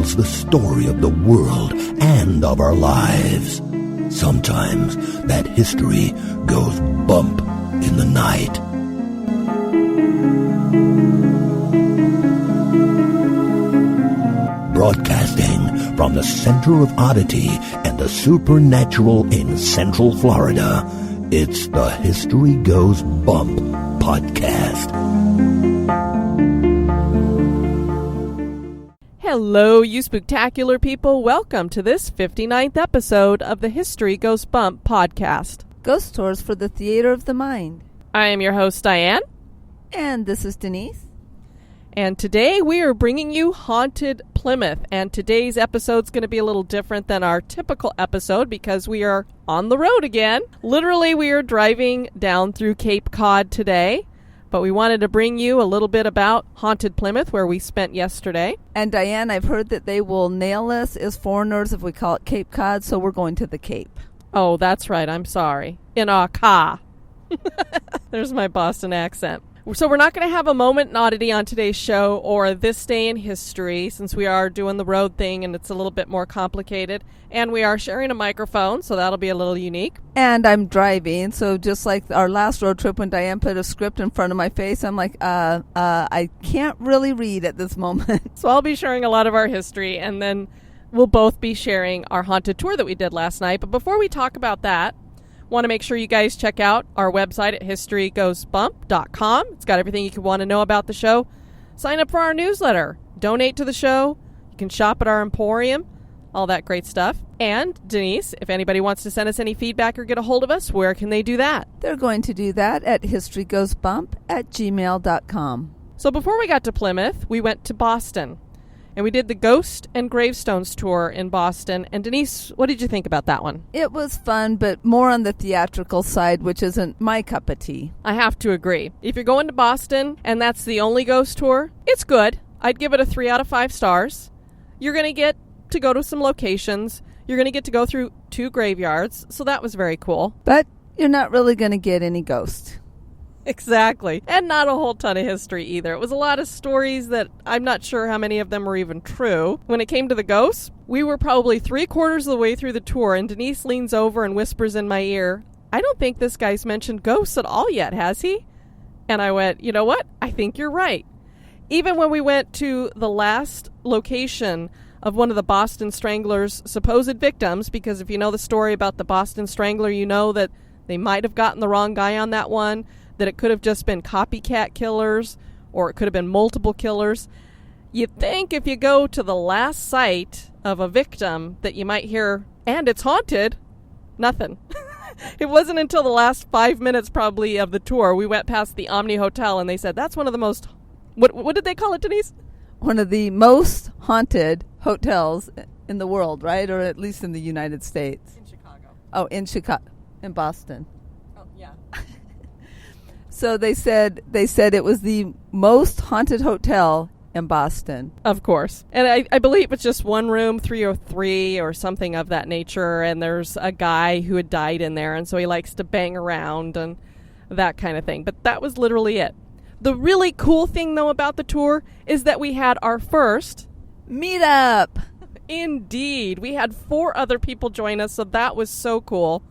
tells the story of the world and of our lives. Sometimes that history goes bump in the night. Broadcasting from the center of oddity and the supernatural in Central Florida, it's the History Goes Bump podcast. Hello, you spooktacular people. Welcome to this 59th episode of the History Goes Bump podcast. Ghost tours for the theater of the mind. I am your host, Diane. And this is Denise. And today we are bringing you Haunted Plymouth. And today's episode is going to be a little different than our typical episode because we are on the road again. Literally, we are driving down through Cape Cod today. But we wanted to bring you a little bit about Haunted Plymouth, where we spent yesterday. And Diane, I've heard that they will nail us as foreigners if we call it Cape Cod, so we're going to the Cape. Oh, that's right. I'm sorry. In our car. There's my Boston accent. So we're not going to have a moment in oddity on today's show or this day in history, since we are doing the road thing and it's a little bit more complicated. And we are sharing a microphone, so that'll be a little unique. And I'm driving, so just like our last road trip when Diane put a script in front of my face, I'm like, I can't really read at this moment. So I'll be sharing a lot of our history, and then we'll both be sharing our haunted tour that we did last night. But before we talk about that, want to make sure you guys check out our website at historygoesbump.com. It's got everything you could want to know about the show. Sign up for our newsletter. Donate to the show. You can shop at our Emporium. All that great stuff. And, Denise, if anybody wants to send us any feedback or get a hold of us, where can they do that? They're going to do that at historygoesbump@gmail.com. So before we got to Plymouth, we went to Boston. And we did the Ghost and Gravestones tour in Boston. And Denise, what did you think about that one? It was fun, but more on the theatrical side, which isn't my cup of tea. I have to agree. If you're going to Boston and that's the only ghost tour, it's good. I'd give it a 3 out of 5 stars. You're going to get to go to some locations. You're going to get to go through 2 graveyards. So that was very cool. But you're not really going to get any ghosts. Exactly. And not a whole ton of history either. It was a lot of stories that I'm not sure how many of them were even true. When it came to the ghosts, we were probably 3/4 of the way through the tour, and Denise leans over and whispers in my ear, I don't think this guy's mentioned ghosts at all yet, has he? And I went, you know what? I think you're right. Even when we went to the last location of one of the Boston Strangler's supposed victims, because if you know the story about the Boston Strangler, you know that they might have gotten the wrong guy on that one, that it could have just been copycat killers, or it could have been multiple killers. You'd think if you go to the last site of a victim that you might hear, and it's haunted, nothing. It wasn't until the last 5 minutes probably of the tour, we went past the Omni Hotel, and they said, that's one of the most, what did they call it, Denise? One of the most haunted hotels in the world, right? Or at least in the United States. In Chicago. Oh, in Chicago, in Boston. Oh, yeah. So they said it was the most haunted hotel in Boston. Of course. And I believe it's just one room, 303 or something of that nature. And there's a guy who had died in there. And so he likes to bang around and that kind of thing. But that was literally it. The really cool thing, though, about the tour is that we had our first meetup. Indeed. We had 4 other people join us. So that was so cool.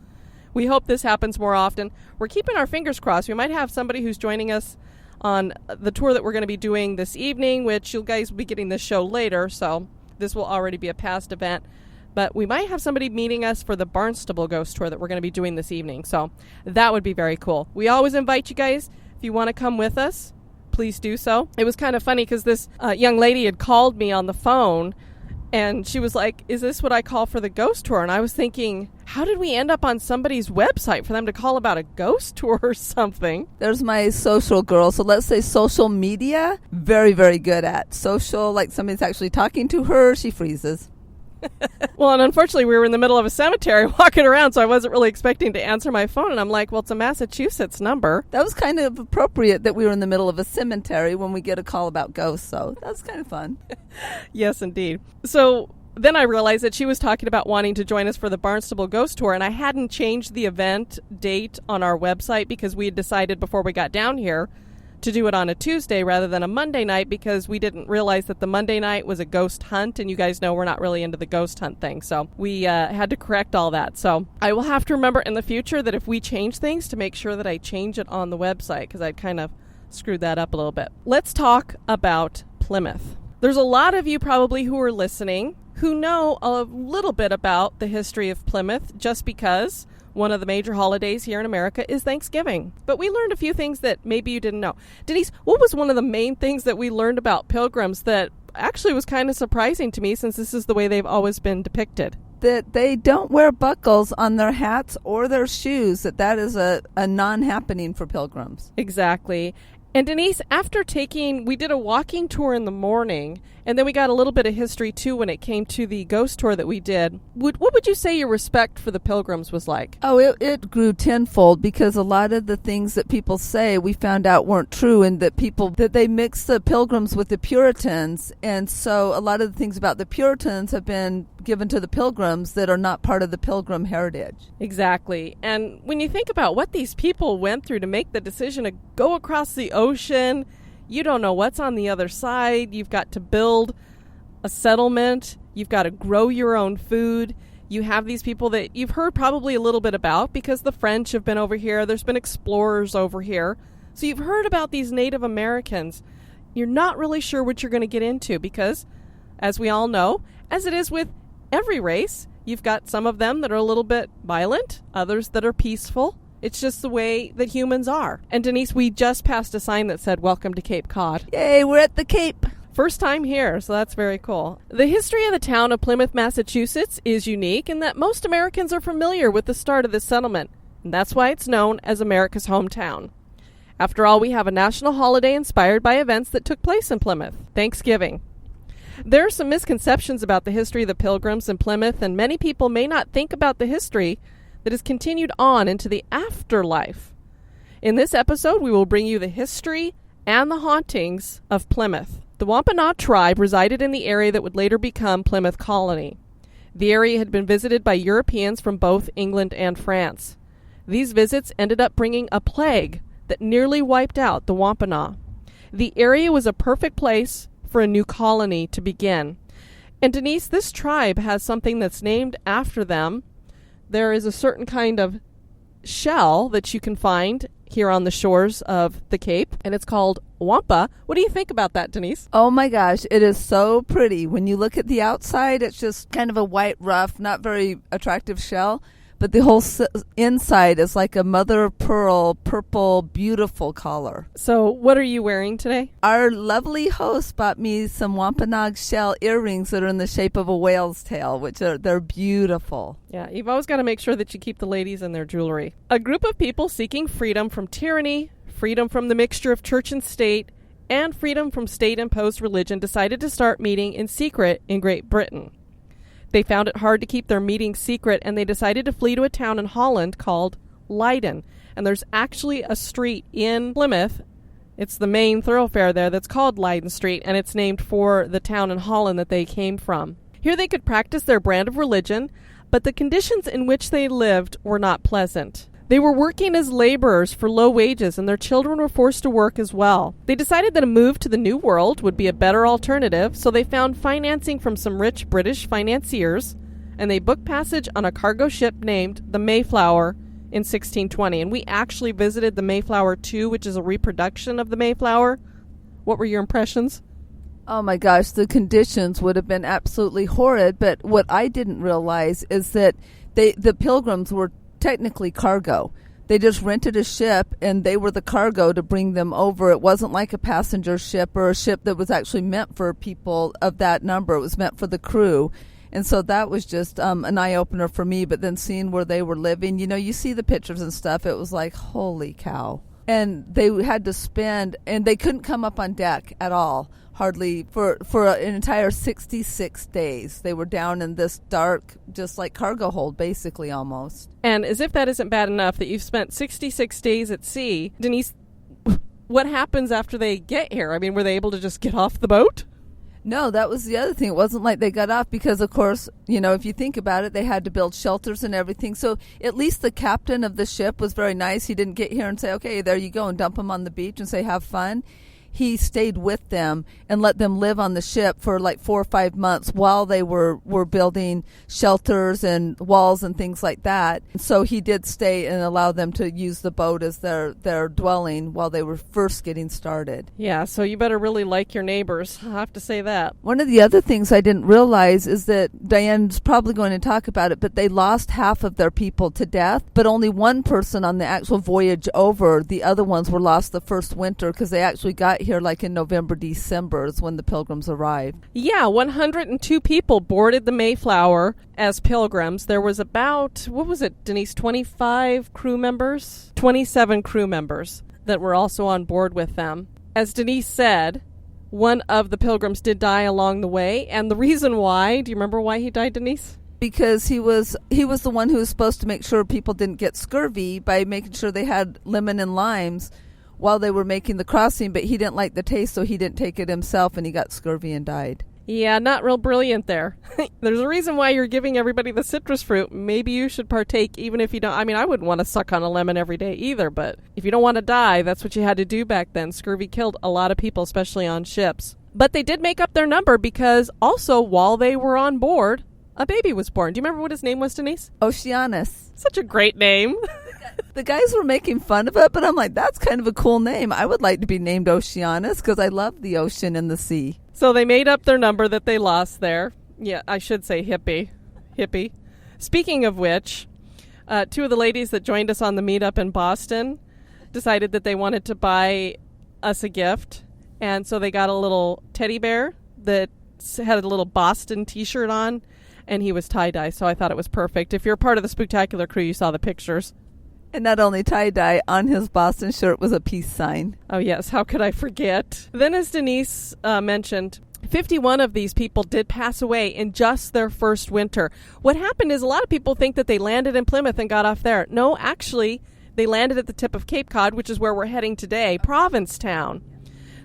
We hope this happens more often. We're keeping our fingers crossed. We might have somebody who's joining us on the tour that we're going to be doing this evening, which you guys will be getting this show later, so this will already be a past event. But we might have somebody meeting us for the Barnstable ghost tour that we're going to be doing this evening, so that would be very cool. We always invite you guys, if you want to come with us, please do so. It was kind of funny because this young lady had called me on the phone, and she was like, is this what I call for the ghost tour? And I was thinking, how did we end up on somebody's website for them to call about a ghost tour or something? There's my social girl. So let's say social media, very, very good at. Social, like somebody's actually talking to her, she freezes. Well, and unfortunately, we were in the middle of a cemetery walking around, so I wasn't really expecting to answer my phone. And I'm like, well, it's a Massachusetts number. That was kind of appropriate that we were in the middle of a cemetery when we get a call about ghosts. So that was kind of fun. Yes, indeed. So then I realized that she was talking about wanting to join us for the Barnstable Ghost Tour, and I hadn't changed the event date on our website because we had decided before we got down here to do it on a Tuesday rather than a Monday night because we didn't realize that the Monday night was a ghost hunt, and you guys know we're not really into the ghost hunt thing, so we had to correct all that. So I will have to remember in the future that if we change things to make sure that I change it on the website, because I kind of screwed that up a little bit. Let's talk about Plymouth. There's a lot of you probably who are listening who know a little bit about the history of Plymouth just because one of the major holidays here in America is Thanksgiving. But we learned a few things that maybe you didn't know. Denise, what was one of the main things that we learned about Pilgrims that actually was kind of surprising to me, since this is the way they've always been depicted? That they don't wear buckles on their hats or their shoes, that is a non-happening for pilgrims. Exactly. And Denise, we did a walking tour in the morning, and then we got a little bit of history too when it came to the ghost tour that we did. What would you say your respect for the Pilgrims was like? Oh, it grew tenfold, because a lot of the things that people say we found out weren't true, and that they mixed the Pilgrims with the Puritans, and so a lot of the things about the Puritans have been given to the Pilgrims that are not part of the Pilgrim heritage. Exactly. And when you think about what these people went through to make the decision to go across the ocean, you don't know what's on the other side. You've got to build a settlement. You've got to grow your own food. You have these people that you've heard probably a little bit about because the French have been over here. There's been explorers over here. So you've heard about these Native Americans. You're not really sure what you're going to get into because, as we all know, as it is with every race, you've got some of them that are a little bit violent, others that are peaceful. It's just the way that humans are. And Denise, we just passed a sign that said, "Welcome to Cape Cod." Yay, we're at the Cape. First time here, so that's very cool. The history of the town of Plymouth, Massachusetts is unique in that most Americans are familiar with the start of this settlement, and that's why it's known as America's hometown. After all, we have a national holiday inspired by events that took place in Plymouth, Thanksgiving. There are some misconceptions about the history of the Pilgrims in Plymouth, and many people may not think about the history that has continued on into the afterlife. In this episode, we will bring you the history and the hauntings of Plymouth. The Wampanoag tribe resided in the area that would later become Plymouth Colony. The area had been visited by Europeans from both England and France. These visits ended up bringing a plague that nearly wiped out the Wampanoag. The area was a perfect place for a new colony to begin. And Denise, this tribe has something that's named after them. There is a certain kind of shell that you can find here on the shores of the Cape, and it's called wampa. What do you think about that, Denise? Oh my gosh, it is so pretty. When you look at the outside, it's just kind of a white, rough, not very attractive shell. But the whole inside is like a mother of pearl, purple, beautiful color. So what are you wearing today? Our lovely host bought me some Wampanoag shell earrings that are in the shape of a whale's tail, they're beautiful. Yeah, you've always got to make sure that you keep the ladies in their jewelry. A group of people seeking freedom from tyranny, freedom from the mixture of church and state, and freedom from state-imposed religion decided to start meeting in secret in Great Britain. They found it hard to keep their meetings secret, and they decided to flee to a town in Holland called Leiden. And there's actually a street in Plymouth. It's the main thoroughfare there that's called Leiden Street, and it's named for the town in Holland that they came from. Here they could practice their brand of religion, but the conditions in which they lived were not pleasant. They were working as laborers for low wages, and their children were forced to work as well. They decided that a move to the New World would be a better alternative, so they found financing from some rich British financiers, and they booked passage on a cargo ship named the Mayflower in 1620. And we actually visited the Mayflower too, which is a reproduction of the Mayflower. What were your impressions? Oh my gosh, the conditions would have been absolutely horrid, but what I didn't realize is that the Pilgrims were technically cargo. They just rented a ship and they were the cargo to bring them over. It wasn't like a passenger ship or a ship that was actually meant for people of that number. It was meant for the crew. And so that was just an eye-opener for me. But then seeing where they were living, you see the pictures and stuff. It was like, holy cow. And they had to spend, and they couldn't come up on deck at all. Hardly for an entire 66 days. They were down in this dark, just like cargo hold, basically, almost. And as if that isn't bad enough that you've spent 66 days at sea, Denise, what happens after they get here? I mean, were they able to just get off the boat? No, that was the other thing. It wasn't like they got off because, of course, if you think about it, they had to build shelters and everything. So at least the captain of the ship was very nice. He didn't get here and say, okay, there you go, and dump them on the beach and say, have fun. He stayed with them and let them live on the ship for like 4 or 5 months while they were building shelters and walls and things like that. So he did stay and allow them to use the boat as their dwelling while they were first getting started. Yeah, so you better really like your neighbors. I have to say that. One of the other things I didn't realize is that Diane's probably going to talk about it, but they lost half of their people to death, but only one person on the actual voyage over. The other ones were lost the first winter because they actually got here like in November, December is when the Pilgrims arrived. Yeah, 102 people boarded the Mayflower as pilgrims. There was about, what was it, Denise, 25 crew members? 27 crew members that were also on board with them. As Denise said, one of the pilgrims did die along the way, and the reason why, do you remember why he died, Denise? Because he was the one who was supposed to make sure people didn't get scurvy by making sure they had lemon and limes while they were making the crossing, but he didn't like the taste, so he didn't take it himself, and he got scurvy and died. Yeah, not real brilliant there. There's a reason why you're giving everybody the citrus fruit. Maybe you should partake, even if you don't. I mean, I wouldn't want to suck on a lemon every day either, but if you don't want to die, that's what you had to do back then. Scurvy killed a lot of people, especially on ships. But they did make up their number because also while they were on board, a baby was born. Do you remember what his name was, Denise? Oceanus. Such a great name. The guys were making fun of it, but I'm like, that's kind of a cool name. I would like to be named Oceanus because I love the ocean and the sea. So they made up their number that they lost there. Yeah, I should say hippie. Speaking of which, two of the ladies that joined us on the meetup in Boston decided that they wanted to buy us a gift. And so they got a little teddy bear that had a little Boston t-shirt on, and he was tie-dye. So I thought it was perfect. If you're part of the Spooktacular crew, you saw the pictures. And not only tie-dye, on his Boston shirt was a peace sign. Oh, yes. How could I forget? Then, as Denise mentioned, 51 of these people did pass away in just their first winter. What happened is a lot of people think that they landed in Plymouth and got off there. No, actually, they landed at the tip of Cape Cod, which is where we're heading today, Provincetown.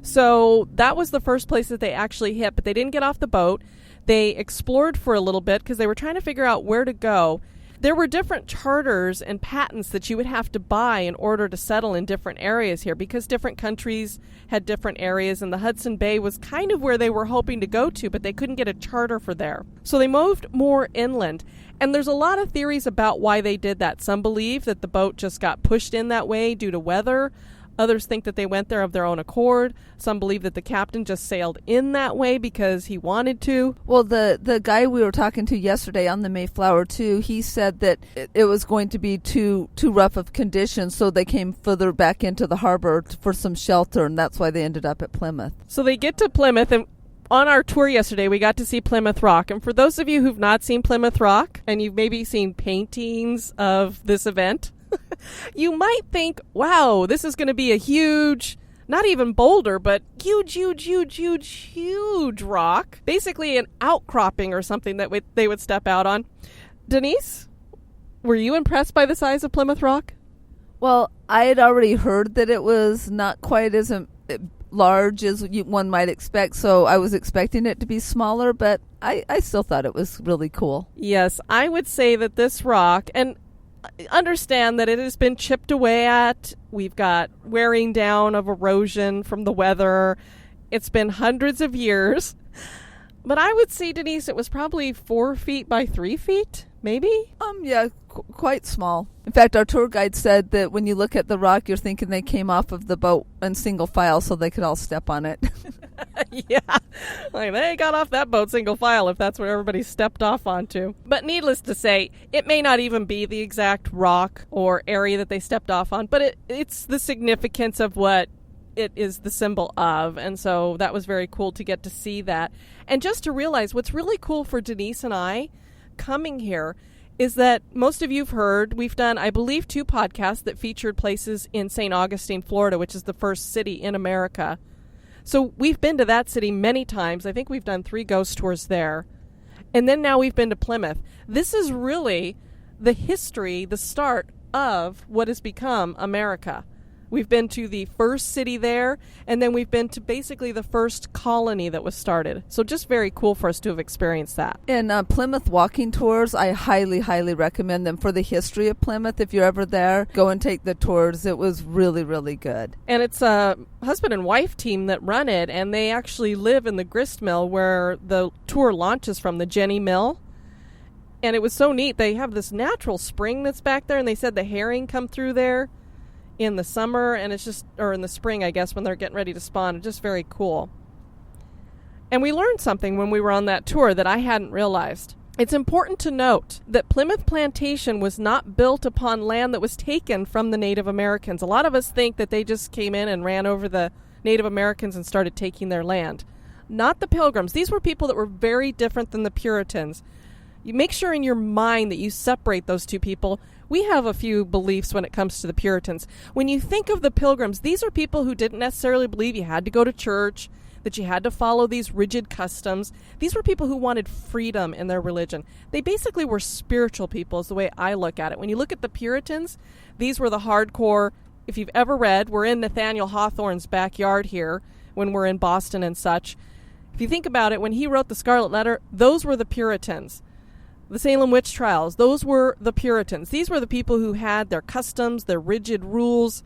So that was the first place that they actually hit, but they didn't get off the boat. They explored for a little bit because they were trying to figure out where to go. There were different charters and patents that you would have to buy in order to settle in different areas here because different countries had different areas, and the Hudson Bay was kind of where they were hoping to go to, but they couldn't get a charter for there. So they moved more inland. And there's a lot of theories about why they did that. Some believe that the boat just got pushed in that way due to weather. Others think that they went there of their own accord. Some believe that the captain just sailed in that way because he wanted to. Well, the guy we were talking to yesterday on the Mayflower, too, he said that it was going to be too rough of conditions, so they came further back into the harbor for some shelter, and that's why they ended up at Plymouth. So they get to Plymouth, and on our tour yesterday, we got to see Plymouth Rock. And for those of you who've not seen Plymouth Rock, and you've maybe seen paintings of this event, you might think, wow, this is going to be a huge, not even boulder, but huge rock. Basically an outcropping or something that they would step out on. Denise, were you impressed by the size of Plymouth Rock? Well, I had already heard that it was not quite as large as one might expect, so I was expecting it to be smaller, but I still thought it was really cool. Yes, I would say that this rock, and understand that it has been chipped away at. We've got wearing down of erosion from the weather. It's been hundreds of years. But I would say, Denise, it was probably 4 feet by 3 feet, maybe? Yeah, quite small. In fact, our tour guide said that when you look at the rock, you're thinking they came off of the boat in single file so they could all step on it. Yeah, like they got off that boat single file if that's where everybody stepped off onto. But needless to say, it may not even be the exact rock or area that they stepped off on, but it's the significance of what it is the symbol of. And so that was very cool to get to see that. And just to realize what's really cool for Denise and I coming here is that most of you've heard, we've done, I believe, 2 podcasts that featured places in St. Augustine, Florida, which is the first city in America. So we've been to that city many times. I think we've done 3 ghost tours there. And then now we've been to Plymouth. This is really the history, the start of what has become America. We've been to the first city there, and then we've been to basically the first colony that was started. So just very cool for us to have experienced that. And Plymouth walking tours, I highly, highly recommend them for the history of Plymouth. If you're ever there, go and take the tours. It was really, really good. And it's a husband and wife team that run it, and they actually live in the grist mill where the tour launches from, the Jenny Mill. And it was so neat. They have this natural spring that's back there, and they said the herring come through there in the summer, and it's just, or in the spring, I guess, when they're getting ready to spawn. It's just very cool. And we learned something when we were on that tour that I hadn't realized. It's important to note that Plymouth Plantation was not built upon land that was taken from the Native Americans. A lot of us think that they just came in and ran over the Native Americans and started taking their land. Not the Pilgrims. These were people that were very different than the Puritans. You make sure in your mind that you separate those two people. We have a few beliefs when it comes to the Puritans. When you think of the Pilgrims, these are people who didn't necessarily believe you had to go to church, that you had to follow these rigid customs. These were people who wanted freedom in their religion. They basically were spiritual people is the way I look at it. When you look at the Puritans, these were the hardcore. If you've ever read, we're in Nathaniel Hawthorne's backyard here when we're in Boston and such. If you think about it, when he wrote the Scarlet Letter, those were the Puritans. The Salem witch trials, those were the Puritans. These were the people who had their customs, their rigid rules,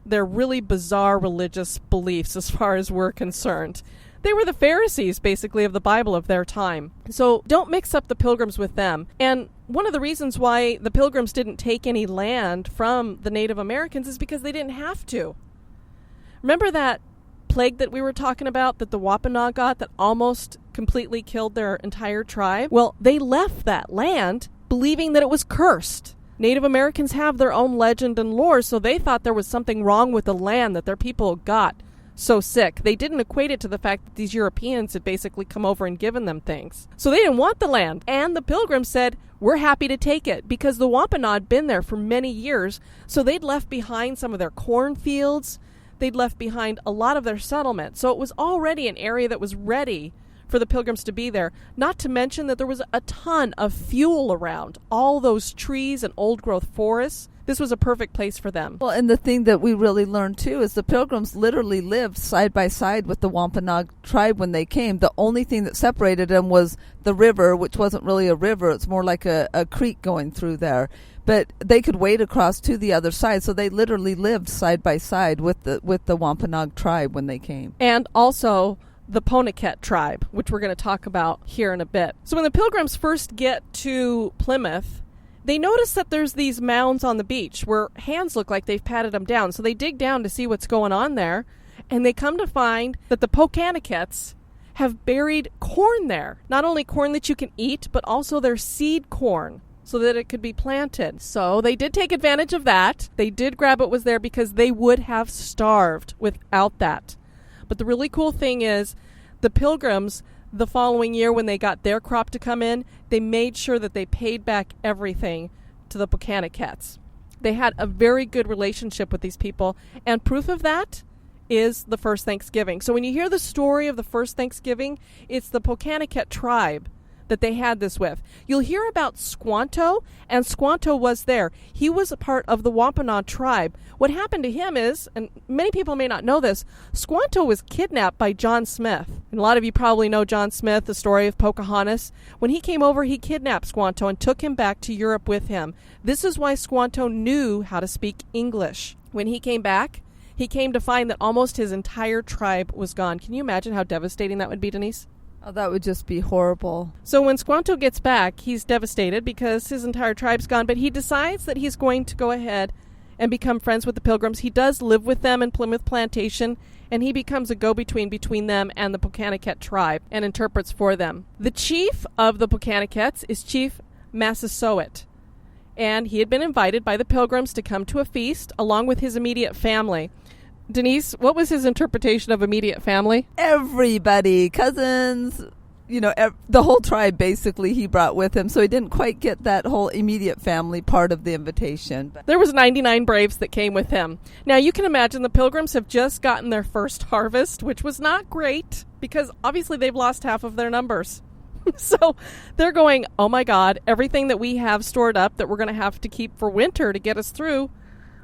their really bizarre religious beliefs as far as we're concerned. They were the Pharisees, basically, of the Bible of their time. So don't mix up the Pilgrims with them. And one of the reasons why the Pilgrims didn't take any land from the Native Americans is because they didn't have to. Remember that plague that we were talking about that the Wampanoag got that almost completely killed their entire tribe? Well, they left that land believing that it was cursed. Native Americans have their own legend and lore, so they thought there was something wrong with the land that their people got so sick. They didn't equate it to the fact that these Europeans had basically come over and given them things. So they didn't want the land. And the Pilgrims said, we're happy to take it, because the Wampanoag had been there for many years, so they'd left behind some of their cornfields. They'd left behind a lot of their settlement. So it was already an area that was ready for the Pilgrims to be there. Not to mention that there was a ton of fuel around. All those trees and old-growth forests. This was a perfect place for them. Well, and the thing that we really learned, too, is the Pilgrims literally lived side by side with the Wampanoag tribe when they came. The only thing that separated them was the river, which wasn't really a river. It's more like a creek going through there. But they could wade across to the other side, so they literally lived side by side with the Wampanoag tribe when they came. And also the Ponaket tribe, which we're going to talk about here in a bit. So when the Pilgrims first get to Plymouth, they notice that there's these mounds on the beach where hands look like they've patted them down. So they dig down to see what's going on there, and they come to find that the Pokanakets have buried corn there. Not only corn that you can eat, but also their seed corn, so that it could be planted. So they did take advantage of that. They did grab what was there because they would have starved without that. But the really cool thing is the Pilgrims, the following year when they got their crop to come in, they made sure that they paid back everything to the Pokanakets. They had a very good relationship with these people, and proof of that is the first Thanksgiving. So when you hear the story of the first Thanksgiving, it's the Pokanaket tribe that they had this with. You'll hear about Squanto, and Squanto was there. He was a part of the Wampanoag tribe. What happened to him is, and many people may not know this, Squanto was kidnapped by John Smith. And a lot of you probably know John Smith, the story of Pocahontas. When he came over, he kidnapped Squanto and took him back to Europe with him. This is why Squanto knew how to speak English. When he came back, he came to find that almost his entire tribe was gone. Can you imagine how devastating that would be, Denise? Oh, that would just be horrible. So when Squanto gets back, he's devastated because his entire tribe's gone, but he decides that he's going to go ahead and become friends with the Pilgrims. He does live with them in Plymouth Plantation, and he becomes a go-between between them and the Pokanaket tribe and interprets for them. The chief of the Pokanakets is Chief Massasoit, and he had been invited by the Pilgrims to come to a feast along with his immediate family. Denise, what was his interpretation of immediate family? Everybody, cousins, the whole tribe basically he brought with him. So he didn't quite get that whole immediate family part of the invitation. There was 99 braves that came with him. Now you can imagine the Pilgrims have just gotten their first harvest, which was not great because obviously they've lost half of their numbers. So they're going, oh my God, everything that we have stored up that we're going to have to keep for winter to get us through,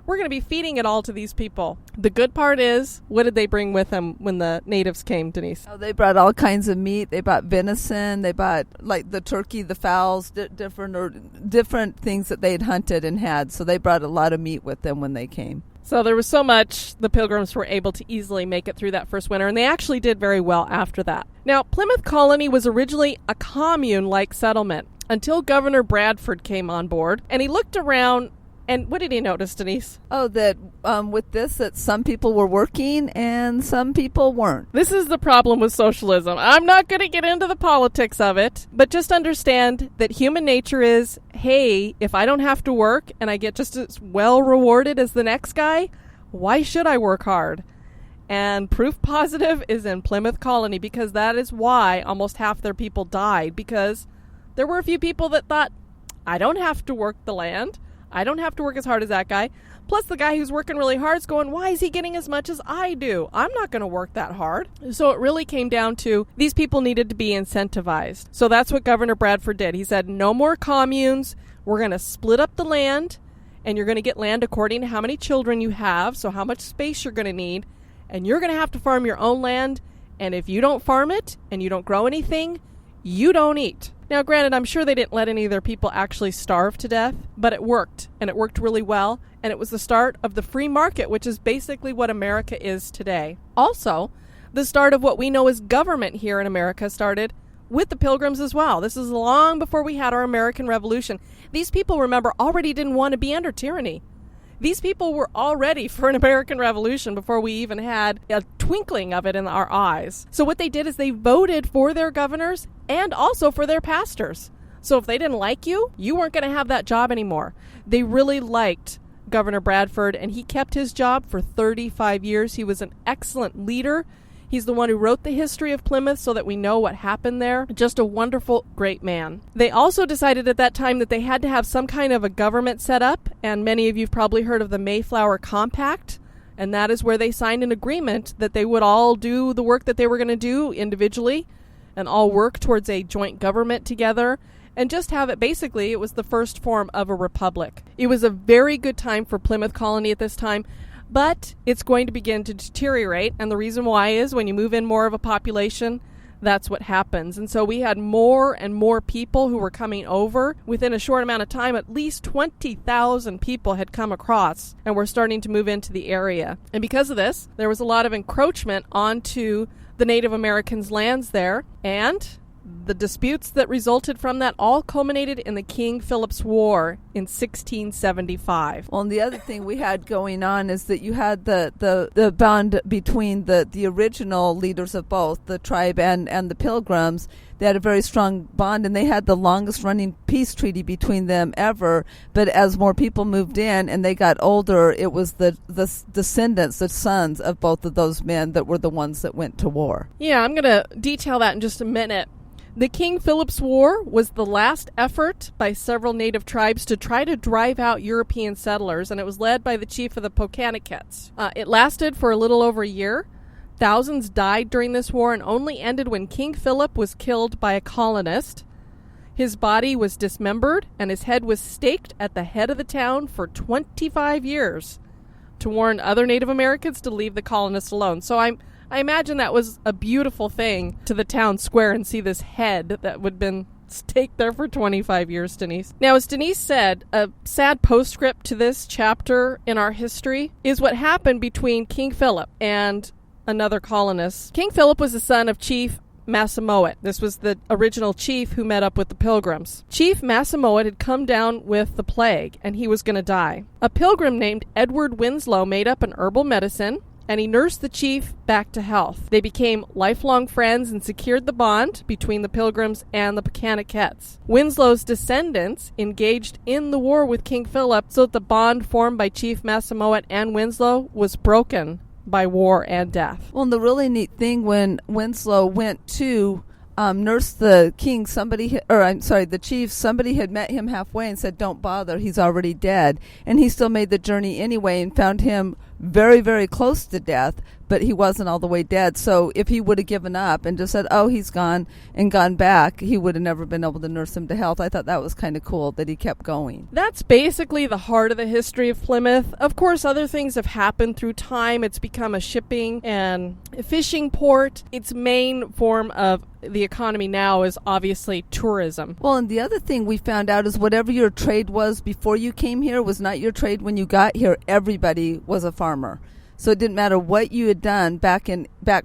we're going to be feeding it all to these people. The good part is, what did they bring with them when the natives came, Denise? Oh, they brought all kinds of meat. They brought venison. They brought like the turkey, the fowls, different things that they'd hunted and had. So they brought a lot of meat with them when they came. So there was so much, the Pilgrims were able to easily make it through that first winter, and they actually did very well after that. Now, Plymouth Colony was originally a commune-like settlement until Governor Bradford came on board, and he looked around, and what did he notice, Denise? Oh, that with this, that some people were working and some people weren't. This is the problem with socialism. I'm not going to get into the politics of it, but just understand that human nature is, hey, if I don't have to work and I get just as well rewarded as the next guy, why should I work hard? And proof positive is in Plymouth Colony, because that is why almost half their people died, because there were a few people that thought, I don't have to work the land. I don't have to work as hard as that guy. Plus, the guy who's working really hard is going, why is he getting as much as I do? I'm not going to work that hard. So it really came down to these people needed to be incentivized. So that's what Governor Bradford did. He said, no more communes. We're going to split up the land, and you're going to get land according to how many children you have, so how much space you're going to need. And you're going to have to farm your own land. And if you don't farm it and you don't grow anything, you don't eat. Now, granted, I'm sure they didn't let any of their people actually starve to death, but it worked, and it worked really well, and it was the start of the free market, which is basically what America is today. Also, the start of what we know as government here in America started with the Pilgrims as well. This is long before we had our American Revolution. These people, remember, already didn't want to be under tyranny. These people were all ready for an American Revolution before we even had a twinkling of it in our eyes. So what they did is they voted for their governors and also for their pastors. So if they didn't like you, you weren't going to have that job anymore. They really liked Governor Bradford, and he kept his job for 35 years. He was an excellent leader. He's the one who wrote the history of Plymouth so that we know what happened there. Just a wonderful, great man. They also decided at that time that they had to have some kind of a government set up, and many of you have probably heard of the Mayflower Compact, and that is where they signed an agreement that they would all do the work that they were going to do individually and all work towards a joint government together and just have it. Basically, it was the first form of a republic. It was a very good time for Plymouth Colony at this time, but it's going to begin to deteriorate, and the reason why is when you move in more of a population, that's what happens. And so we had more and more people who were coming over. Within a short amount of time, at least 20,000 people had come across and were starting to move into the area. And because of this, there was a lot of encroachment onto the Native Americans' lands there, and the disputes that resulted from that all culminated in the King Philip's War in 1675. Well, and the other thing we had going on is that you had the bond between the original leaders of both, the tribe and the Pilgrims. They had a very strong bond, and they had the longest running peace treaty between them ever. But as more people moved in and they got older, it was the descendants, the sons of both of those men that were the ones that went to war. Yeah, I'm going to detail that in just a minute. The King Philip's War was the last effort by several native tribes to try to drive out European settlers, and it was led by the chief of the Pokanockets. It lasted for a little over a year. Thousands died during this war and only ended when King Philip was killed by a colonist. His body was dismembered, and his head was staked at the head of the town for 25 years to warn other Native Americans to leave the colonists alone. So I imagine that was a beautiful thing to the town square and see this head that would have been staked there for 25 years, Denise. Now, as Denise said, a sad postscript to this chapter in our history is what happened between King Philip and another colonist. King Philip was the son of Chief Massamoit. This was the original chief who met up with the Pilgrims. Chief Massamoit had come down with the plague, and he was going to die. A pilgrim named Edward Winslow made up an herbal medicine, and he nursed the chief back to health. They became lifelong friends and secured the bond between the Pilgrims and the Pokanockets. Winslow's descendants engaged in the war with King Philip, so that the bond formed by Chief Massamoit and Winslow was broken by war and death. Well, and the really neat thing, when Winslow went to nurse the king, the chief, somebody had met him halfway and said, don't bother, he's already dead. And he still made the journey anyway and found him very, very close to death, but he wasn't all the way dead. So if he would have given up and just said, oh, he's gone and gone back, he would have never been able to nurse him to health. I thought that was kind of cool that he kept going. That's basically the heart of the history of Plymouth. Of course, other things have happened through time. It's become a shipping and a fishing port. Its main form of the economy now is obviously tourism. Well, and the other thing we found out is whatever your trade was before you came here was not your trade when you got here. Everybody was a farmer. So it didn't matter what you had done back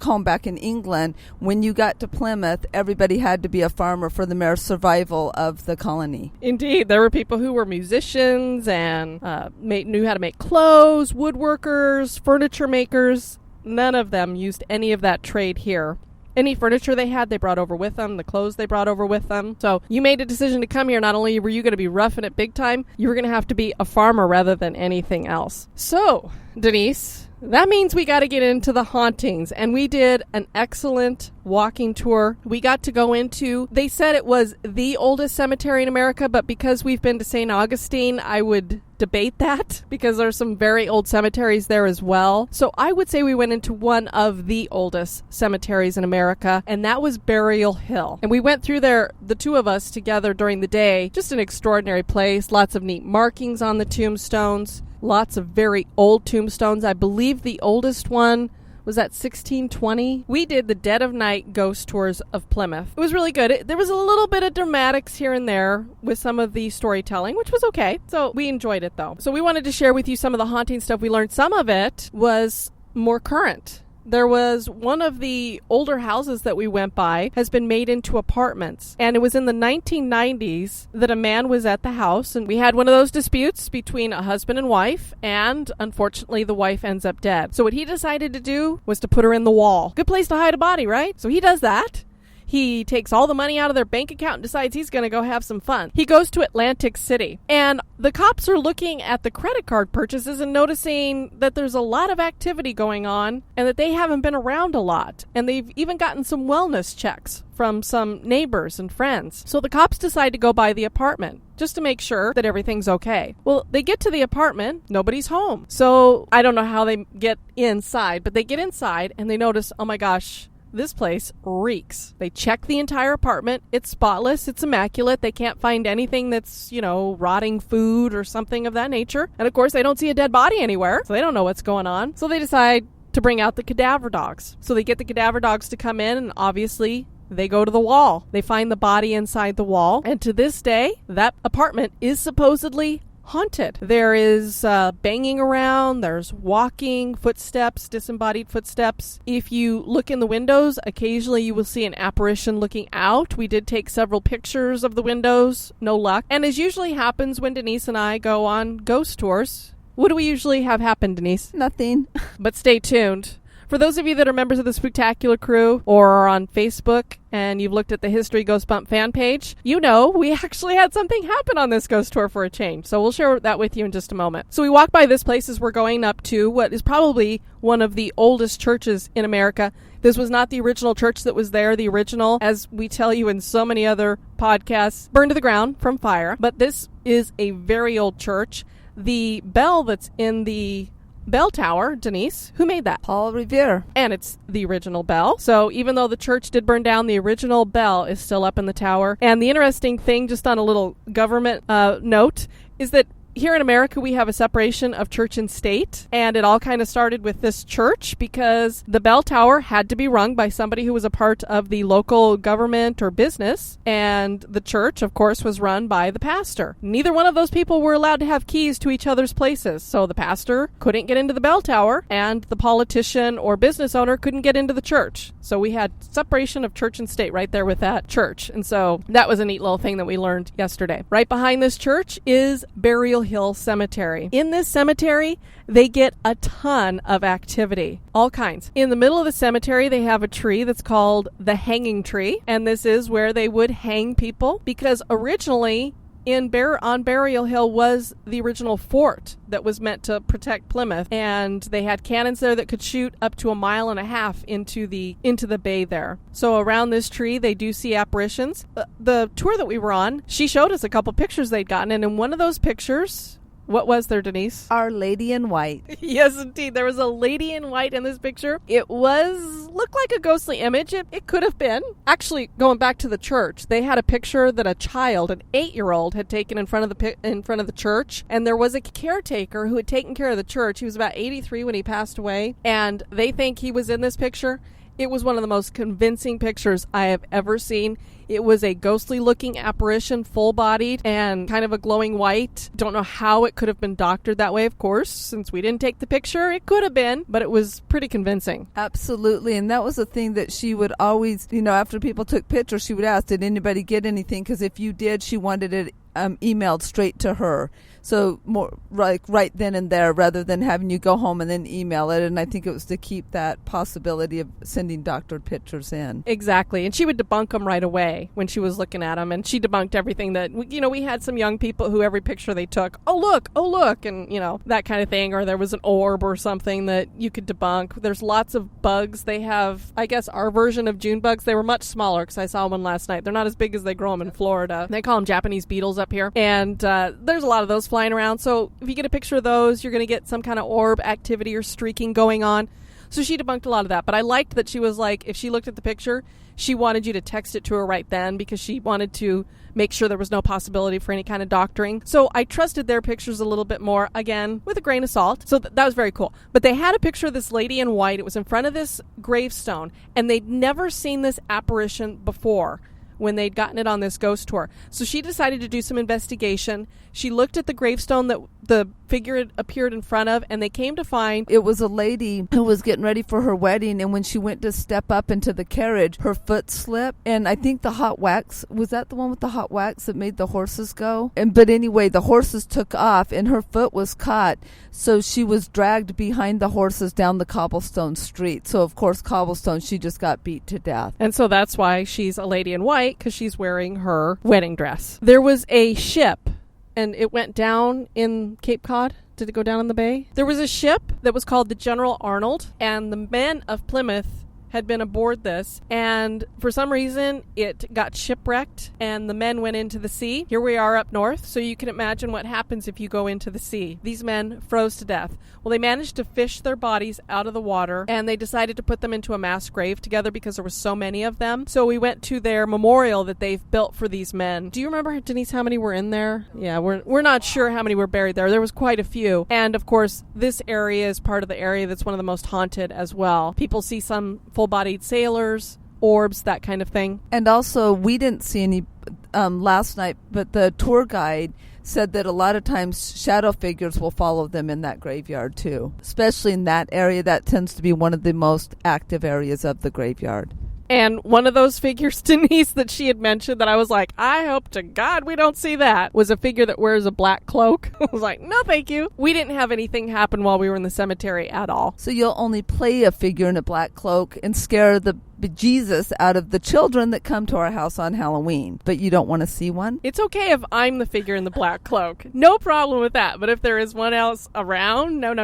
home in England. When you got to Plymouth, everybody had to be a farmer for the mere survival of the colony. Indeed, there were people who were musicians and knew how to make clothes, woodworkers, furniture makers. None of them used any of that trade here. Any furniture they had, they brought over with them. The clothes they brought over with them. So you made a decision to come here. Not only were you going to be roughing it big time, you were going to have to be a farmer rather than anything else. So, Denise, that means we got to get into the hauntings. And we did an excellent walking tour. We got to go into, they said it was the oldest cemetery in America, but because we've been to St. Augustine, I would debate that because there's some very old cemeteries there as well. So I would say we went into one of the oldest cemeteries in America, and that was Burial Hill. And we went through there, the two of us together during the day. Just an extraordinary place. Lots of neat markings on the tombstones. Lots of very old tombstones. I believe the oldest one was at 1620. We did the dead of night ghost tours of Plymouth. It was really good. There was a little bit of dramatics here and there with some of the storytelling, which was okay. So we enjoyed it though. So we wanted to share with you some of the haunting stuff we learned. Some of it was more current. There was one of the older houses that we went by has been made into apartments. And it was in the 1990s that a man was at the house. And we had one of those disputes between a husband and wife. And unfortunately, the wife ends up dead. So what he decided to do was to put her in the wall. Good place to hide a body, right? So he does that. He takes all the money out of their bank account and decides he's going to go have some fun. He goes to Atlantic City. And the cops are looking at the credit card purchases and noticing that there's a lot of activity going on and that they haven't been around a lot. And they've even gotten some wellness checks from some neighbors and friends. So the cops decide to go by the apartment just to make sure that everything's okay. Well, they get to the apartment, nobody's home. So I don't know how they get inside, but they get inside and they notice, oh my gosh, this place reeks. They check the entire apartment. It's spotless. It's immaculate. They can't find anything that's, rotting food or something of that nature. And of course, they don't see a dead body anywhere, so they don't know what's going on. So they decide to bring out the cadaver dogs. So they get the cadaver dogs to come in, and obviously they go to the wall. They find the body inside the wall. And to this day, that apartment is supposedly haunted. There is banging around, there's walking, footsteps, disembodied footsteps. If you look in the windows, occasionally you will see an apparition looking out. We did take several pictures of the windows, no luck. And as usually happens when Denise and I go on ghost tours, what do we usually have happen, Denise? Nothing. But stay tuned. For those of you that are members of the Spooktacular crew or are on Facebook and you've looked at the History Ghost Bump fan page, we actually had something happen on this ghost tour for a change. So we'll share that with you in just a moment. So we walk by this place as we're going up to what is probably one of the oldest churches in America. This was not the original church that was there. The original, as we tell you in so many other podcasts, burned to the ground from fire. But this is a very old church. The bell that's in the bell tower, Denise, who made that? Paul Revere. And it's the original bell. So even though the church did burn down, the original bell is still up in the tower. And the interesting thing, just on a little government note, is that here in America, we have a separation of church and state, and it all kind of started with this church because the bell tower had to be rung by somebody who was a part of the local government or business, and the church, of course, was run by the pastor. Neither one of those people were allowed to have keys to each other's places, so the pastor couldn't get into the bell tower, and the politician or business owner couldn't get into the church. So we had separation of church and state right there with that church, and so that was a neat little thing that we learned yesterday. Right behind this church is Burial Hill Cemetery. In this cemetery, they get a ton of activity, all kinds. In the middle of the cemetery, they have a tree that's called the hanging tree, and this is where they would hang people because originally on Burial Hill was the original fort that was meant to protect Plymouth, and they had cannons there that could shoot up to 1.5 miles into the bay there. So around this tree, they do see apparitions. The tour that we were on, she showed us a couple pictures they'd gotten, and in one of those pictures, What was there, Denise? Our Lady in White. Yes, indeed. There was a lady in white in this picture. It looked like a ghostly image. It could have been. Actually, going back to the church, they had a picture that a child, an 8-year-old, had taken in front of the church. And there was a caretaker who had taken care of the church. He was about 83 when he passed away. And they think he was in this picture. It was one of the most convincing pictures I have ever seen. It was a ghostly-looking apparition, full-bodied, and kind of a glowing white. Don't know how it could have been doctored that way, of course. Since we didn't take the picture, it could have been, but it was pretty convincing. Absolutely, and that was the thing that she would always, after people took pictures, she would ask, did anybody get anything? Because if you did, she wanted it emailed straight to her. So more like right then and there, rather than having you go home and then email it. And I think it was to keep that possibility of sending doctored pictures in. Exactly. And she would debunk them right away when she was looking at them. And she debunked everything that, we had some young people who every picture they took, oh, look, and, that kind of thing. Or there was an orb or something that you could debunk. There's lots of bugs. They have, I guess, our version of June bugs. They were much smaller because I saw one last night. They're not as big as they grow them in Florida. They call them Japanese beetles up here. And there's a lot of those flying around. So if you get a picture of those, you're going to get some kind of orb activity or streaking going on. So she debunked a lot of that. But I liked that she was like, if she looked at the picture, she wanted you to text it to her right then because she wanted to make sure there was no possibility for any kind of doctoring. So I trusted their pictures a little bit more, again, with a grain of salt. So that was very cool. But they had a picture of this lady in white. It was in front of this gravestone. And they'd never seen this apparition before when they'd gotten it on this ghost tour. So she decided to do some investigation. She looked at the gravestone that the figure had appeared in front of, and they came to find it was a lady who was getting ready for her wedding, and when she went to step up into the carriage, her foot slipped, and I think the hot wax, was that the one with the hot wax that made the horses go? But anyway, the horses took off, and her foot was caught, so she was dragged behind the horses down the cobblestone street. So, of course, cobblestone, she just got beat to death. And so that's why she's a lady in white, because she's wearing her wedding dress. There was a ship, and it went down in Cape Cod. Did it go down in the bay? There was a ship that was called the General Arnold, and the men of Plymouth had been aboard this, and for some reason it got shipwrecked and the men went into the sea. Here we are up north, so you can imagine what happens if you go into the sea. These men froze to death. Well, they managed to fish their bodies out of the water, and they decided to put them into a mass grave together because there were so many of them. So we went to their memorial that they've built for these men. Do you remember, Denise, how many were in there? Yeah, we're not sure how many were buried there. There was quite a few. And of course, this area is part of the area that's one of the most haunted as well. People see some full-bodied sailors, orbs, that kind of thing. And also, we didn't see any last night, but the tour guide said that a lot of times shadow figures will follow them in that graveyard too. Especially in that area, that tends to be one of the most active areas of the graveyard. And one of those figures, Denise, that she had mentioned that I was like, I hope to God we don't see that, was a figure that wears a black cloak. I was like, no, thank you. We didn't have anything happen while we were in the cemetery at all. So you'll only play a figure in a black cloak and scare the bejesus out of the children that come to our house on Halloween, but you don't want to see one? It's okay if I'm the figure in the black cloak. No problem with that. But if there is one else around, no.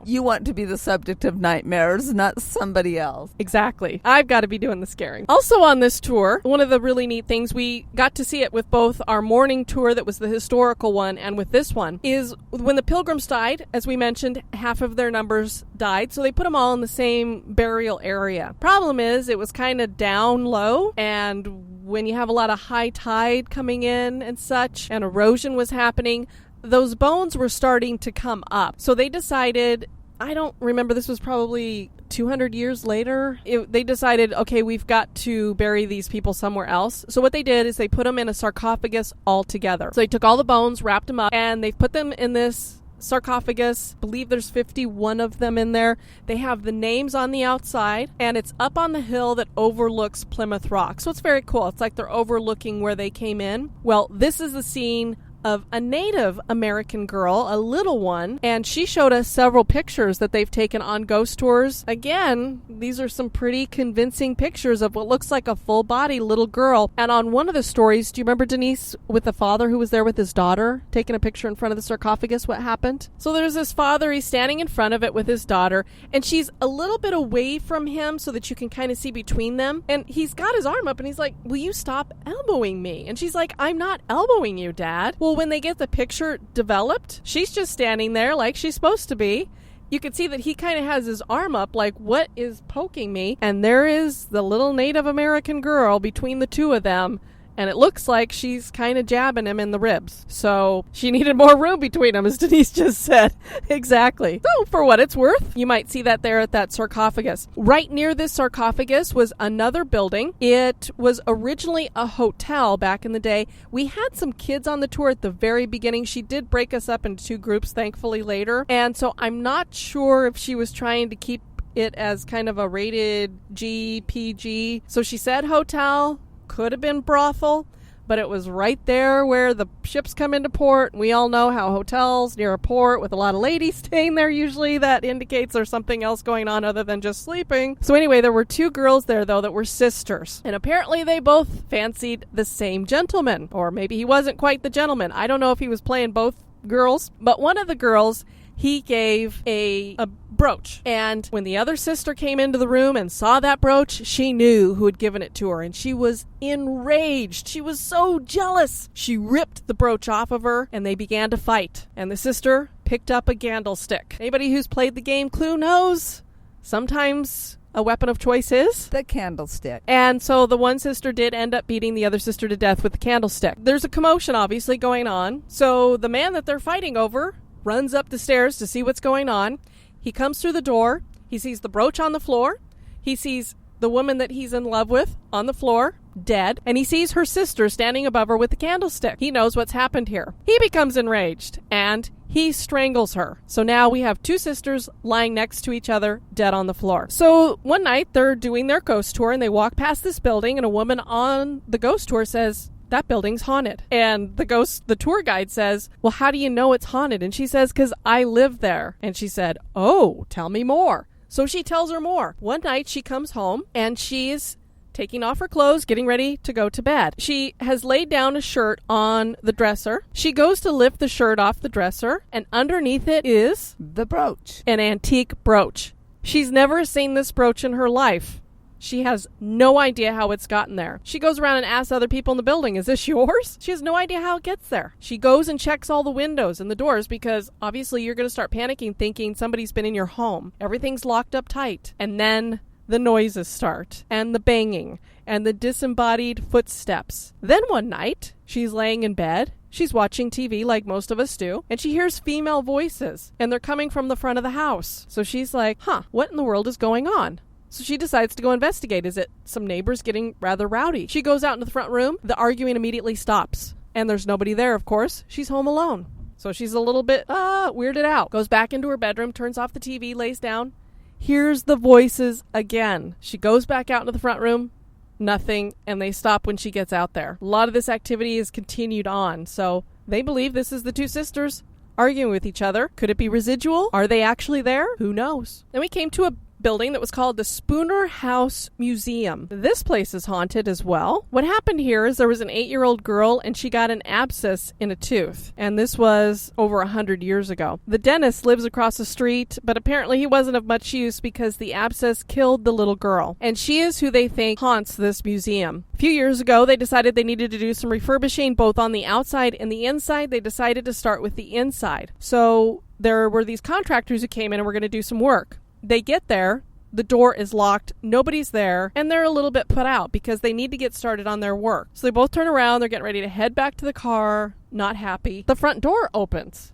You want to be the subject of nightmares, not somebody else. Exactly. I've got to be doing the scaring. Also on this tour, one of the really neat things, we got to see it with both our morning tour that was the historical one and with this one, is when the Pilgrims died, as we mentioned, half of their numbers died, so they put them all in the same burial area. Problem is, it was kind of down low, and when you have a lot of high tide coming in and such, and erosion was happening, those bones were starting to come up. So they decided, I don't remember, this was probably 200 years later, they decided, okay, we've got to bury these people somewhere else. So what they did is they put them in a sarcophagus all together. So they took all the bones, wrapped them up, and they put them in this sarcophagus. I believe there's 51 of them in there. They have the names on the outside, and it's up on the hill that overlooks Plymouth Rock. So it's very cool. It's like they're overlooking where they came in. Well, this is the scene of a Native American girl, a little one, and she showed us several pictures that they've taken on ghost tours. Again, these are some pretty convincing pictures of what looks like a full-body little girl. And on one of the stories, do you remember, Denise, with the father who was there with his daughter, taking a picture in front of the sarcophagus? What happened? So there's this father, he's standing in front of it with his daughter, and she's a little bit away from him so that you can kind of see between them. And he's got his arm up, and he's like, will you stop elbowing me? And she's like, I'm not elbowing you, Dad. Well, Well, when they get the picture developed, she's just standing there like she's supposed to be. You can see that he kind of has his arm up like, what is poking me? And there is the little Native American girl between the two of them. And it looks like she's kind of jabbing him in the ribs. So she needed more room between them, as Denise just said. Exactly. So for what it's worth, you might see that there at that sarcophagus. Right near this sarcophagus was another building. It was originally a hotel back in the day. We had some kids on the tour at the very beginning. She did break us up into two groups, thankfully, later. And so I'm not sure if she was trying to keep it as kind of a rated G, PG. So she said hotel. Could have been brothel, but it was right there where the ships come into port. We all know how hotels near a port with a lot of ladies staying there, usually that indicates there's something else going on other than just sleeping. So anyway, there were two girls there, though, that were sisters. And apparently they both fancied the same gentleman. Or maybe he wasn't quite the gentleman. I don't know if he was playing both girls. But one of the girls, he gave a brooch. And when the other sister came into the room and saw that brooch, she knew who had given it to her. And she was enraged. She was so jealous. She ripped the brooch off of her and they began to fight. And the sister picked up a candlestick. Anybody who's played the game Clue knows sometimes a weapon of choice is the candlestick. And so the one sister did end up beating the other sister to death with the candlestick. There's a commotion obviously going on. So the man that they're fighting over runs up the stairs to see what's going on. He comes through the door. He sees the brooch on the floor. He sees the woman that he's in love with on the floor, dead. And he sees her sister standing above her with the candlestick. He knows what's happened here. He becomes enraged and he strangles her. So now we have two sisters lying next to each other, dead on the floor. So one night they're doing their ghost tour and they walk past this building and a woman on the ghost tour says, that building's haunted. And the tour guide says, well, how do you know it's haunted? And she says, because I live there. And she said, oh, tell me more. So she tells her more. One night she comes home and she's taking off her clothes, getting ready to go to bed. She has laid down a shirt on the dresser. She goes to lift the shirt off the dresser, and underneath it is the brooch. An antique brooch. She's never seen this brooch in her life. She has no idea how it's gotten there. She goes around and asks other people in the building, is this yours? She has no idea how it gets there. She goes and checks all the windows and the doors because obviously you're going to start panicking thinking somebody's been in your home. Everything's locked up tight. And then the noises start and the banging and the disembodied footsteps. Then one night, she's laying in bed. She's watching TV like most of us do, and she hears female voices, and they're coming from the front of the house. So she's like, what in the world is going on? So she decides to go investigate. Is it some neighbors getting rather rowdy? She goes out into the front room. The arguing immediately stops. And there's nobody there, of course. She's home alone. So she's a little bit weirded out. Goes back into her bedroom, turns off the TV, lays down. Hears the voices again. She goes back out into the front room. Nothing. And they stop when she gets out there. A lot of this activity is continued on. So they believe this is the two sisters arguing with each other. Could it be residual? Are they actually there? Who knows? Then we came to a building that was called the Spooner House Museum. This place is haunted as well. What happened here is there was an 8-year-old girl and she got an abscess in a tooth. And this was over 100 years ago. The dentist lives across the street, but apparently he wasn't of much use because the abscess killed the little girl. And she is who they think haunts this museum. A few years ago, they decided they needed to do some refurbishing both on the outside and the inside. They decided to start with the inside. So there were these contractors who came in and were going to do some work. They get there, the door is locked, nobody's there, and they're a little bit put out because they need to get started on their work. So they both turn around, they're getting ready to head back to the car, not happy. The front door opens,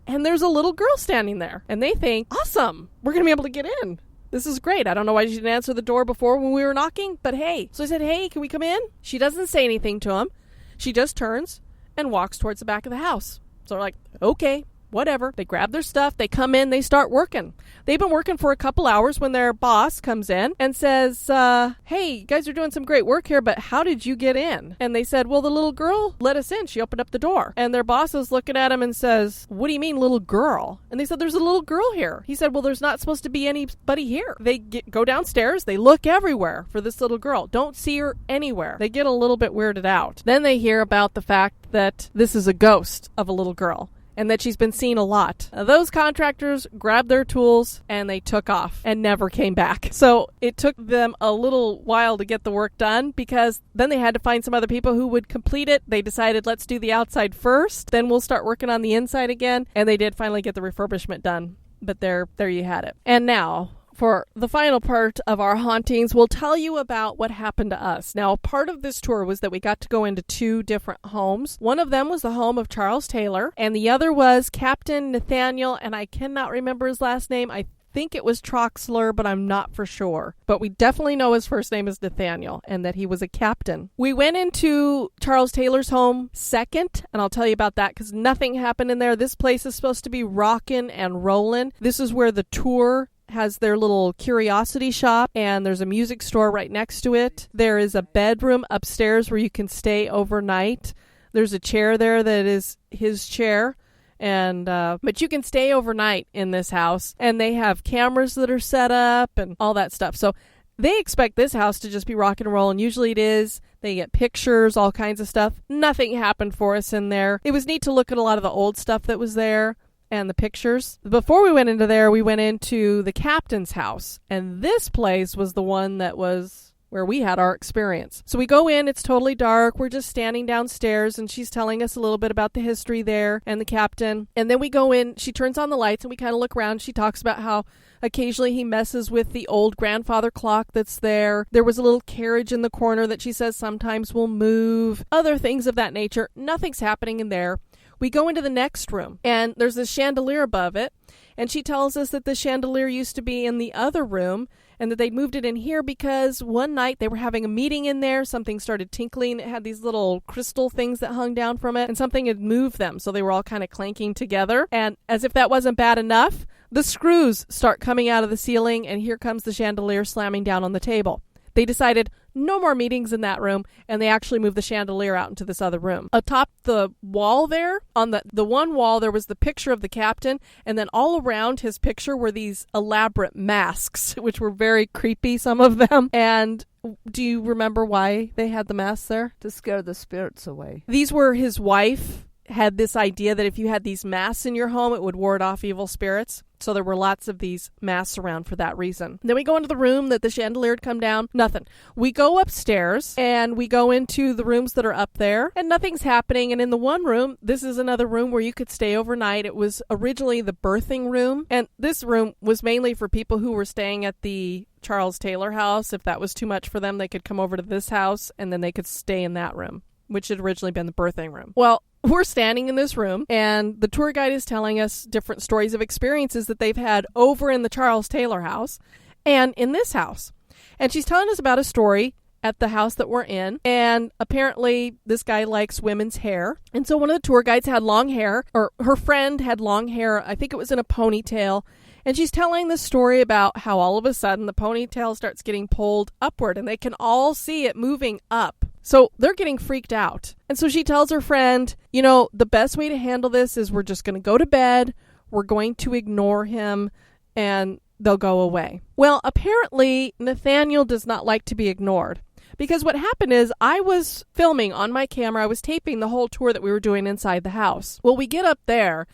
and there's a little girl standing there, and they think, awesome, we're going to be able to get in. This is great. I don't know why she didn't answer the door before when we were knocking, but hey. So I said, hey, can we come in? She doesn't say anything to him. She just turns and walks towards the back of the house. So they're like, okay. Whatever. They grab their stuff, they come in, they start working. They've been working for a couple hours when their boss comes in and says, hey, you guys are doing some great work here, but how did you get in? And they said, well, the little girl let us in. She opened up the door. And their boss is looking at him and says, what do you mean, little girl? And they said, there's a little girl here. He said, well, there's not supposed to be anybody here. They go downstairs, they look everywhere for this little girl. Don't see her anywhere. They get a little bit weirded out. Then they hear about the fact that this is a ghost of a little girl. and that she's been seeing a lot. Those contractors grabbed their tools and they took off and never came back. So it took them a little while to get the work done because then they had to find some other people who would complete it. They decided, let's do the outside first, then we'll start working on the inside again. And they did finally get the refurbishment done. But there you had it. And now, for the final part of our hauntings, we'll tell you about what happened to us. Now, part of this tour was that we got to go into 2 different homes. One of them was the home of Charles Taylor, and the other was Captain Nathaniel, and I cannot remember his last name. I think it was Troxler, but I'm not for sure. But we definitely know his first name is Nathaniel and that he was a captain. We went into Charles Taylor's home second, and I'll tell you about that because nothing happened in there. This place is supposed to be rockin' and rollin'. This is where the tour has their little curiosity shop, and there's a music store right next to it. There is a bedroom upstairs where you can stay overnight. There's a chair there that is his chair. And but you can stay overnight in this house, and they have cameras that are set up and all that stuff. So they expect this house to just be rock and roll, and usually it is. They get pictures, all kinds of stuff. Nothing happened for us in there. It was neat to look at a lot of the old stuff that was there and the pictures. Before we went into there, we went into the captain's house, and this place was the one that was where we had our experience. So we go in, it's totally dark, we're just standing downstairs, and she's telling us a little bit about the history there and the captain. And then we go in, she turns on the lights, and we kind of look around. She talks about how occasionally he messes with the old grandfather clock that's there. There was a little carriage in the corner that she says sometimes will move. Other things of that nature. Nothing's happening in there. We go into the next room, and there's this chandelier above it, and she tells us that the chandelier used to be in the other room, and that they'd moved it in here because one night they were having a meeting in there, something started tinkling, it had these little crystal things that hung down from it, and something had moved them, so they were all kind of clanking together. And as if that wasn't bad enough, the screws start coming out of the ceiling, and here comes the chandelier slamming down on the table. They decided no more meetings in that room, and they actually moved the chandelier out into this other room. Atop the wall there, on the one wall, there was the picture of the captain, and then all around his picture were these elaborate masks, which were very creepy, some of them. And do you remember why they had the masks there? To scare the spirits away. These were his wife had this idea that if you had these masks in your home, it would ward off evil spirits. So there were lots of these masks around for that reason. Then we go into the room that the chandelier had come down. Nothing. We go upstairs and we go into the rooms that are up there and nothing's happening. And in the one room, this is another room where you could stay overnight. It was originally the birthing room. And this room was mainly for people who were staying at the Charles Taylor house. If that was too much for them, they could come over to this house and then they could stay in that room, which had originally been the birthing room. Well, we're standing in this room, and the tour guide is telling us different stories of experiences that they've had over in the Charles Taylor house and in this house. And she's telling us about a story at the house that we're in, and apparently this guy likes women's hair. And so one of the tour guides had long hair, or her friend had long hair. I think it was in a ponytail. And she's telling the story about how all of a sudden the ponytail starts getting pulled upward, and they can all see it moving up. So they're getting freaked out. And so she tells her friend, you know, the best way to handle this is we're just going to go to bed. We're going to ignore him and they'll go away. Well, apparently Nathaniel does not like to be ignored. Because what happened is I was filming on my camera. I was taping the whole tour that we were doing inside the house. Well, we get up there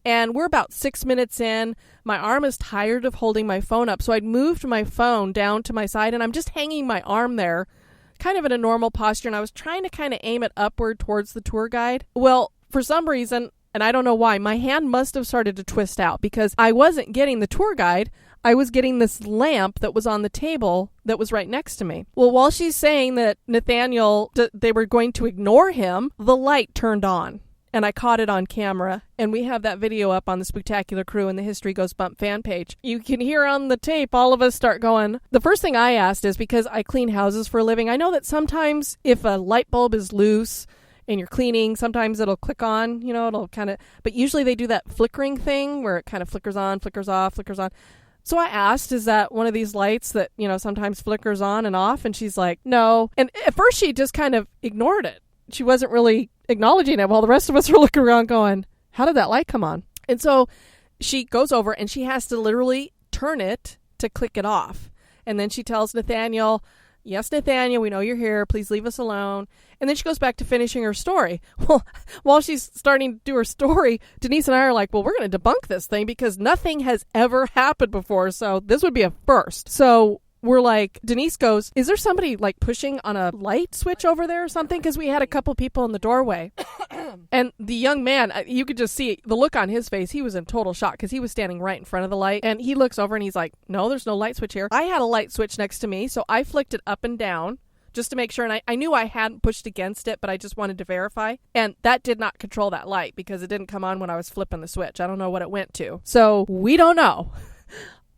and we're about 6 minutes in. My arm is tired of holding my phone up. So I'd moved my phone down to my side and I'm just hanging my arm there, kind of in a normal posture, and I was trying to kind of aim it upward towards the tour guide. Well, for some reason, and I don't know why, my hand must have started to twist out because I wasn't getting the tour guide. I was getting this lamp that was on the table that was right next to me. Well, while she's saying that Nathaniel, they were going to ignore him, the light turned on. And I caught it on camera, and we have that video up on the Spooktacular Crew and the History Goes Bump fan page. You can hear on the tape all of us start going. The first thing I asked is, because I clean houses for a living, I know that sometimes if a light bulb is loose and you're cleaning, sometimes it'll click on, you know, it'll kind of, but usually they do that flickering thing where it kind of flickers on, flickers off, flickers on. So I asked, is that one of these lights that, you know, sometimes flickers on and off? And she's like, no. And at first she just kind of ignored it. She wasn't really acknowledging it while the rest of us were looking around going, how did that light come on? And so she goes over and she has to literally turn it to click it off. And then she tells Nathaniel, yes, Nathaniel, we know you're here. Please leave us alone. And then she goes back to finishing her story. Well, while she's starting to do her story, Denise and I are like, well, we're going to debunk this thing because nothing has ever happened before. So this would be a first. So we're like, Denise goes, is there somebody like pushing on a light switch over there or something? Because we had a couple people in the doorway. And the young man, you could just see the look on his face. He was in total shock because he was standing right in front of the light. And he looks over and he's like, no, there's no light switch here. I had a light switch next to me, so I flicked it up and down just to make sure. And I knew I hadn't pushed against it, but I just wanted to verify. And that did not control that light because it didn't come on when I was flipping the switch. I don't know what it went to. So we don't know.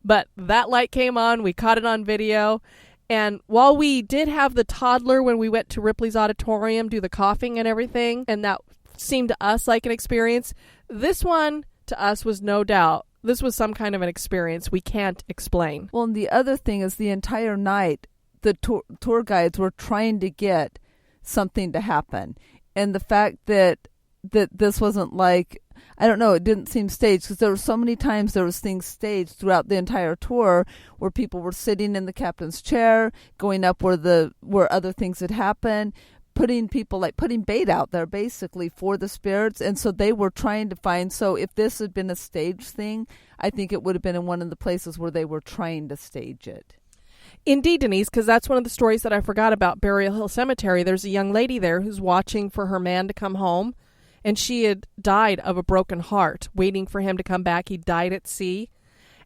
But that light came on. We caught it on video. And while we did have the toddler when we went to Ripley's Auditorium do the coughing and everything, and that seemed to us like an experience, this one to us was no doubt. This was some kind of an experience we can't explain. Well, and the other thing is the entire night, the tour guides were trying to get something to happen. And the fact that this wasn't like, I don't know, it didn't seem staged because there were so many times there was things staged throughout the entire tour where people were sitting in the captain's chair, going up where other things had happened, putting bait out there basically for the spirits. And so they were trying to find, so if this had been a staged thing, I think it would have been in one of the places where they were trying to stage it. Indeed, Denise, because that's one of the stories that I forgot about Burial Hill Cemetery. There's a young lady there who's watching for her man to come home, and she had died of a broken heart, waiting for him to come back. He died at sea.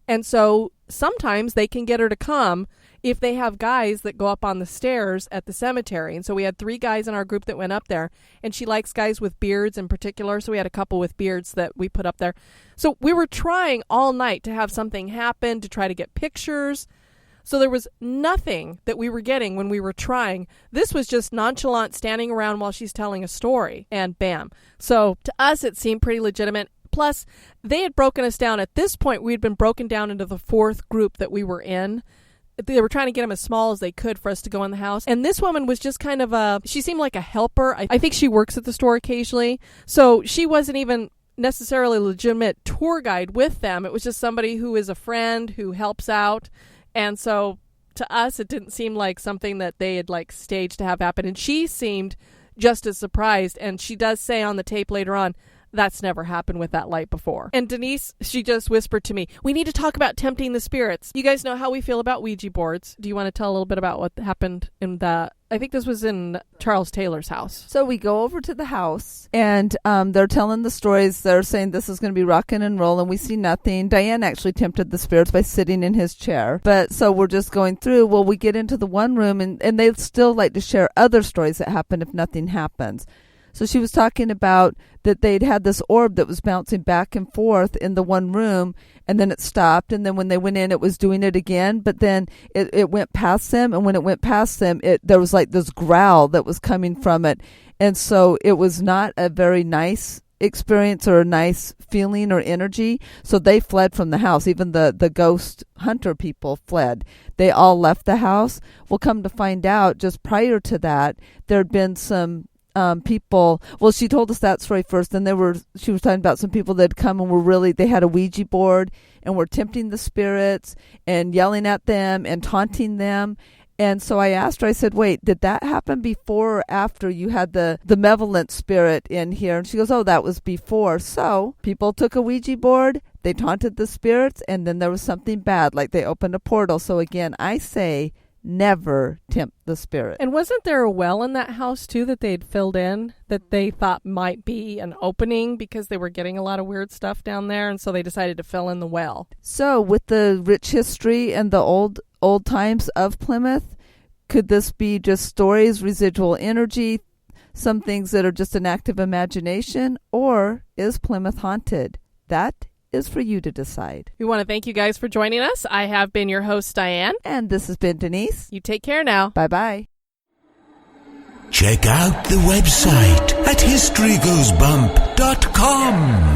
And so sometimes they can get her to come if they have guys that go up on the stairs at the cemetery. And so we had 3 guys in our group that went up there, and she likes guys with beards in particular. So we had a couple with beards that we put up there. So we were trying all night to have something happen, to try to get pictures. So there was nothing that we were getting when we were trying. This was just nonchalant standing around while she's telling a story, and bam. So to us, it seemed pretty legitimate. Plus, they had broken us down. At this point, we had been broken down into the 4th group that we were in. They were trying to get them as small as they could for us to go in the house. And this woman was just kind of she seemed like a helper. I think she works at the store occasionally. So she wasn't even necessarily a legitimate tour guide with them. It was just somebody who is a friend who helps out. And so to us, it didn't seem like something that they had like staged to have happen. And she seemed just as surprised. And she does say on the tape later on, that's never happened with that light before. And Denise, she just whispered to me, we need to talk about tempting the spirits. You guys know how we feel about Ouija boards. Do you want to tell a little bit about what happened in I think this was in Charles Taylor's house. So we go over to the house, and they're telling the stories. They're saying this is going to be rocking and rolling. We see nothing. Diane actually tempted the spirits by sitting in his chair. But so we're just going through. Well, we get into the one room, and they still like to share other stories that happen if nothing happens. So she was talking about that they'd had this orb that was bouncing back and forth in the one room, and then it stopped, and then when they went in, it was doing it again, but then it went past them, and when it went past them, there was like this growl that was coming from it, and so it was not a very nice experience or a nice feeling or energy, so they fled from the house. Even the ghost hunter people fled. They all left the house. Well, come to find out, just prior to that, there had been some people, well, she told us that story first, then she was talking about some people that had come and they had a Ouija board and were tempting the spirits and yelling at them and taunting them. And so I asked her, I said, wait, did that happen before or after you had the malevolent spirit in here? And she goes, oh, that was before. So people took a Ouija board, they taunted the spirits, and then there was something bad, like they opened a portal. So again, I say, never tempt the spirit. And wasn't there a well in that house too that they'd filled in that they thought might be an opening because they were getting a lot of weird stuff down there, and so they decided to fill in the well? So with the rich history and the old times of Plymouth, could this be just stories, residual energy, some things that are just an active imagination, or is Plymouth haunted? That is for you to decide. We want to thank you guys for joining us. I have been your host, Diane. And this has been Denise. You take care now. Bye-bye. Check out the website at historygoesbump.com.